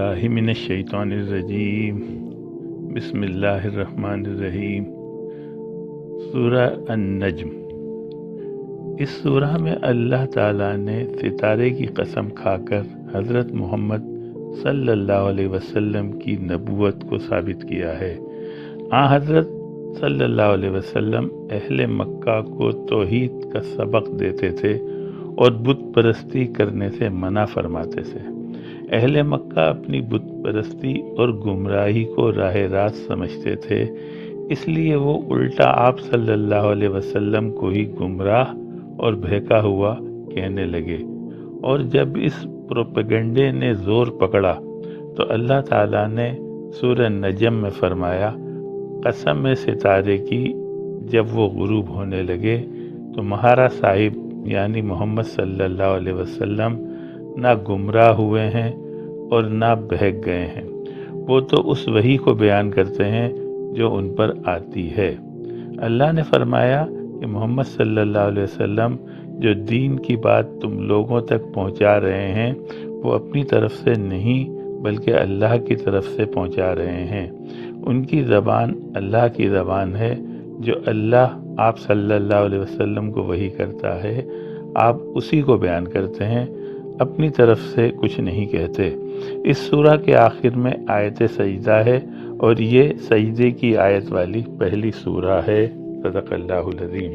बिस्मिल्लाहि मिनश्शैतानिर्रजीम बिस्मिल्लाहिर्रहमानिर्रहीम। सूरह अन-नज्म। इस सूरह में अल्लाह ताला ने सितारे की कसम खाकर हज़रत मोहम्मद सल्लल्लाहु अलैहि वसल्लम की नबूवत को साबित किया है। हज़रत सल्लल्लाहु अलैहि वसल्लम अहले मक्का को तौहीद का सबक देते थे और बुत परस्ती करने से मना फरमाते थे। अहले मक्का अपनी बुत परस्ती और गुमराही को राह रास्त समझते थे, इसलिए वो उल्टा आप सल्लल्लाहु अलैहि वसल्लम को ही गुमराह और बहका हुआ कहने लगे। और जब इस प्रोपेगेंडे ने ज़ोर पकड़ा तो अल्लाह ताला ने सूरह नजम में फरमाया, कसम है सितारे की, जब वो गुरूब होने लगे तो तुम्हारा साहिब यानी मोहम्मद सल्लल्लाहु अलैहि वसल्लम ना गुमराह हुए हैं और ना बहक गए हैं। वो तो उस वही को बयान करते हैं जो उन पर आती है। अल्लाह ने फरमाया कि मोहम्मद सल्लल्लाहु अलैहि वसल्लम जो दीन की बात तुम लोगों तक पहुंचा रहे हैं वो अपनी तरफ से नहीं बल्कि अल्लाह की तरफ से पहुंचा रहे हैं। उनकी ज़बान अल्लाह की ज़बान है, जो अल्लाह आप सल्लल्लाहु अलैहि वसल्लम को वही करता है, आप उसी को बयान करते हैं, अपनी तरफ से कुछ नहीं कहते। इस सूरह के आखिर में आयत सजदा है और ये सजदे की आयत वाली पहली सूरह है। सदक़ल्लाहुल अज़ीम।